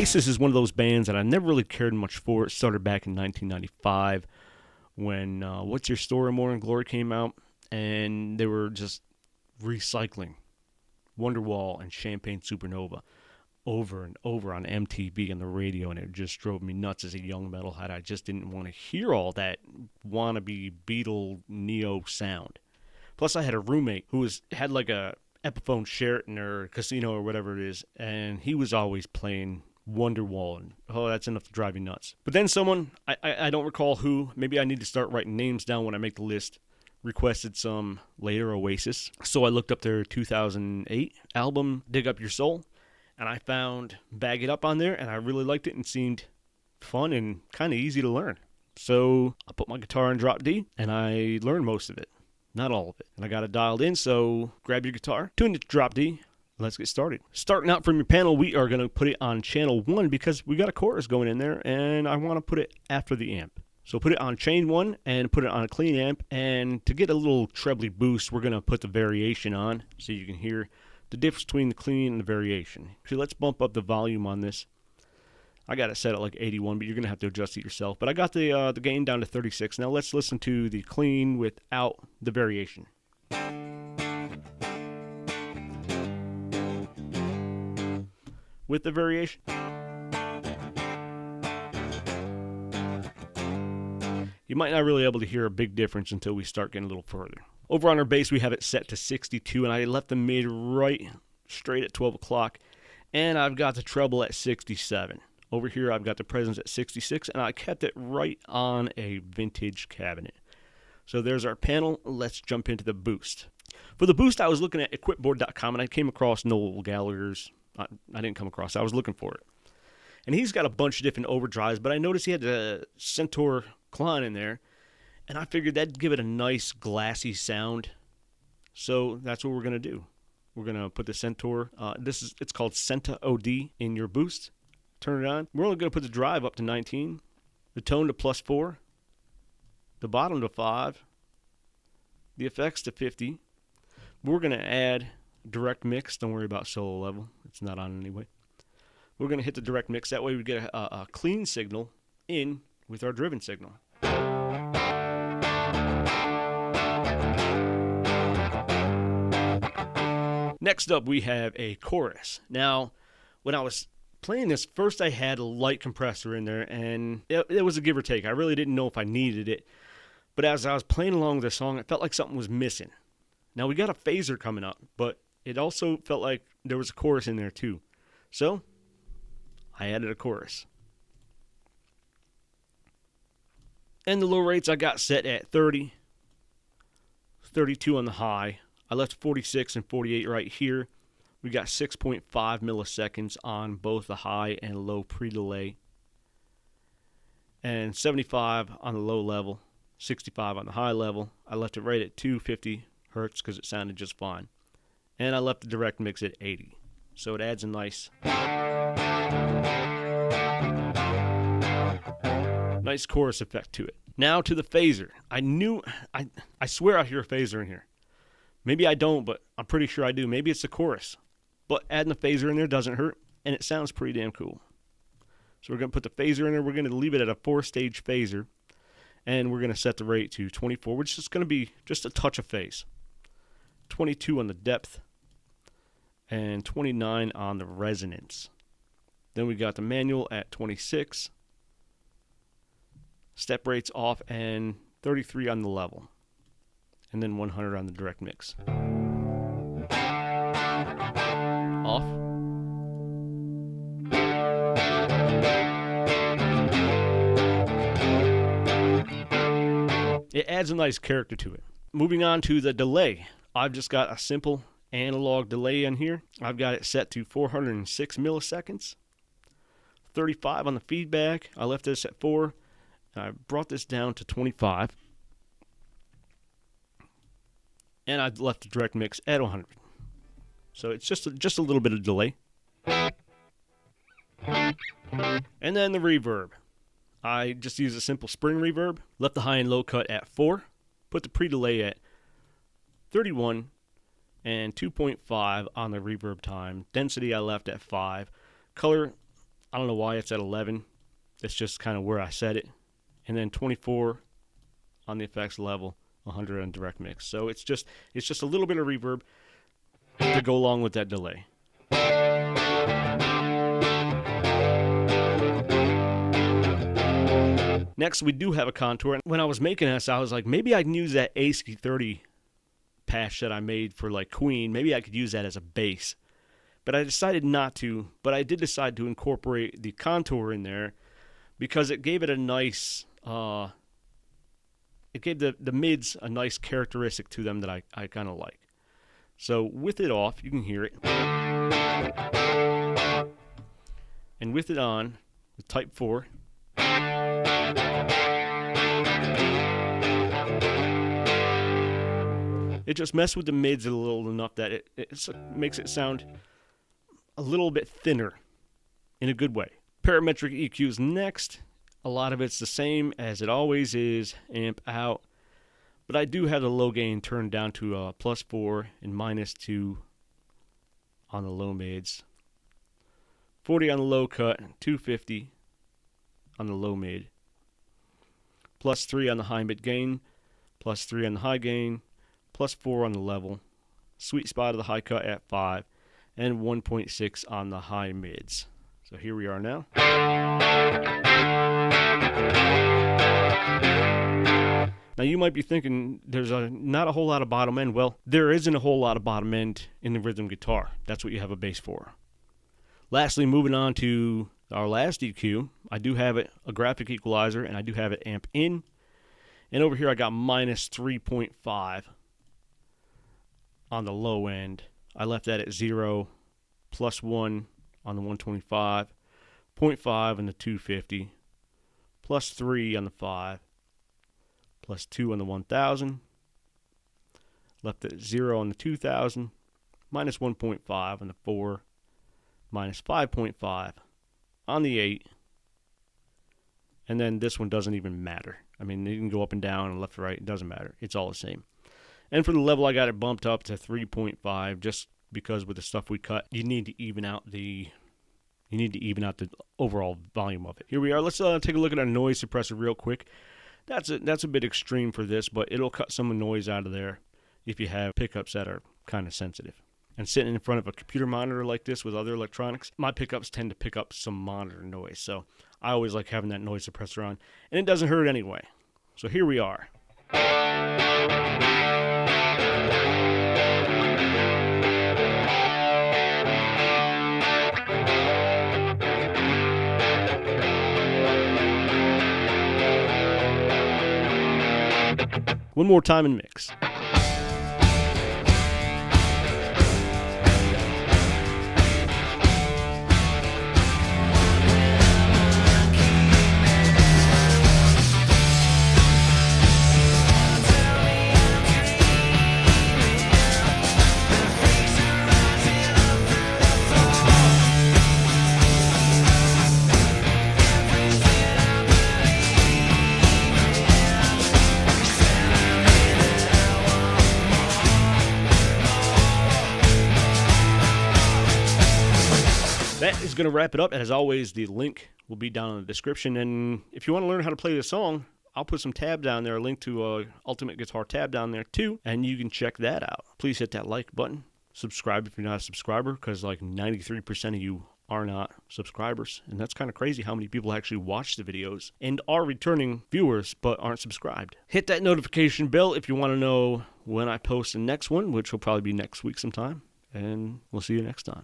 Oasis is one of those bands that I never really cared much for. It started back in 1995 when What's Your Story, More and Glory came out, and they were just recycling Wonderwall and Champagne Supernova over and over on MTV and the radio, and it just drove me nuts as a young metalhead. I just didn't want to hear all that wannabe Beatle neo sound. Plus, I had a roommate who had like a Epiphone Sheraton or Casino or whatever it is, and he was always playing Wonderwall, and that's enough to drive you nuts. But then someone, I don't recall who, maybe I need to start writing names down when I make the list, requested some later Oasis. So I looked up their 2008 album, Dig Up Your Soul, and I found Bag It Up on there, and I really liked it and seemed fun and kind of easy to learn. So I put my guitar in drop D, and I learned most of it. Not all of it. And I got it dialed in, so grab your guitar, tune it to drop D, let's get started. Starting out from your panel, we are going to put it on channel 1 because we got a chorus going in there, and I want to put it after the amp. So put it on chain 1 and put it on a clean amp, and to get a little trebly boost, we're going to put the variation on so you can hear the difference between the clean and the variation. So let's bump up the volume on this. I got it set at like 81, but you're going to have to adjust it yourself. But I got the gain down to 36. Now let's listen to the clean without the variation. With the variation. You might not really be able to hear a big difference until we start getting a little further. Over on our bass, we have it set to 62, and I left the mid right straight at 12 o'clock, and I've got the treble at 67. Over here, I've got the presence at 66, and I kept it right on a vintage cabinet. So there's our panel. Let's jump into the boost. For the boost, I was looking at equipboard.com, and I came across Noel Gallagher's. I didn't come across it. I was looking for it. And he's got a bunch of different overdrives, but I noticed he had the Centaur Klon in there, and I figured that'd give it a nice glassy sound. So that's what we're going to do. We're going to put the Centaur. It's called Centa OD in your boost. Turn it on. We're only going to put the drive up to 19, the tone to +4, the bottom to 5, the effects to 50. We're going to add direct mix. Don't worry about solo level. It's not on anyway. We're going to hit the direct mix. That way we get a clean signal in with our driven signal. Next up, we have a chorus. Now, when I was playing this, first I had a light compressor in there, and it was a give or take. I really didn't know if I needed it. But as I was playing along with the song, it felt like something was missing. Now, we got a phaser coming up, but it also felt like there was a chorus in there too. So, I added a chorus. And the low rates I got set at 30, 32 on the high. I left 46 and 48 right here. We got 6.5 milliseconds on both the high and low pre-delay. And 75 on the low level, 65 on the high level. I left it right at 250 hertz because it sounded just fine. And I left the direct mix at 80. So it adds a nice chorus effect to it. Now to the phaser. I swear I hear a phaser in here. Maybe I don't, but I'm pretty sure I do. Maybe it's the chorus. But adding the phaser in there doesn't hurt, and it sounds pretty damn cool. So we're going to put the phaser in there. We're going to leave it at a 4-stage phaser, and we're going to set the rate to 24, which is going to be just a touch of phase. 22 on the depth, and 29 on the resonance. Then we got the manual at 26. Step rates off, and 33 on the level. And then 100 on the direct mix. Off. It adds a nice character to it. Moving on to the delay. I've just got a simple analog delay in here. I've got it set to 406 milliseconds. 35 on the feedback. I left this at 4. I brought this down to 25. And I left the direct mix at 100. So it's just a little bit of delay. And then the reverb. I just used a simple spring reverb. Left the high and low cut at 4. Put the pre-delay at 31. And 2.5 on the reverb time. Density I left at 5. Color I don't know why it's at 11. It's just kind of where I set it. And then 24 on the effects level, 100 on direct mix. So it's just a little bit of reverb to go along with that delay. Next, we do have a contour. When I was making this, I was like, maybe I can use that AC30 patch that I made for like Queen. Maybe I could use that as a bass. But I decided not to. But I did decide to incorporate the contour in there because it gave it a nice, it gave the mids a nice characteristic to them that I kind of like. So with it off, you can hear it. And with it on, with type 4, it just messed with the mids a little enough that it makes it sound a little bit thinner in a good way. Parametric EQs next. A lot of it's the same as it always is, amp out. But I do have the low gain turned down to +4 and -2 on the low mids. 40 on the low cut, 250 on the low mid. +3 on the high mid gain, +3 on the high gain, +4 on the level. Sweet spot of the high cut at 5, and 1.6 on the high mids. So here we are now. Now you might be thinking there's not a whole lot of bottom end. Well, there isn't a whole lot of bottom end in the rhythm guitar. That's what you have a bass for. Lastly, moving on to our last EQ, I do have it a graphic equalizer, and I do have it amp in. And over here I got -3.5 on the low end. I left that at 0, +1 on the 125, 0.5 on the 250, +3 on the 5, +2 on the 1000, left at 0 on the 2000, -1.5 on the 4, -5.5 on the 8, and then this one doesn't even matter. I mean, you can go up and down and left to right, it doesn't matter. It's all the same. And for the level, I got it bumped up to 3.5 just because with the stuff we cut, you need to even out the overall volume of it. Here we are. Let's take a look at our noise suppressor real quick. That's a bit extreme for this, but it'll cut some noise out of there if you have pickups that are kind of sensitive. And sitting in front of a computer monitor like this with other electronics, my pickups tend to pick up some monitor noise. So I always like having that noise suppressor on, and it doesn't hurt anyway. So here we are. One more time and mix. That is going to wrap it up. As always, the link will be down in the description. And if you want to learn how to play the song, I'll put some tab down there, a link to a Ultimate Guitar tab down there too, and you can check that out. Please hit that like button. Subscribe if you're not a subscriber, because like 93% of you are not subscribers. And that's kind of crazy how many people actually watch the videos and are returning viewers but aren't subscribed. Hit that notification bell if you want to know when I post the next one, which will probably be next week sometime. And we'll see you next time.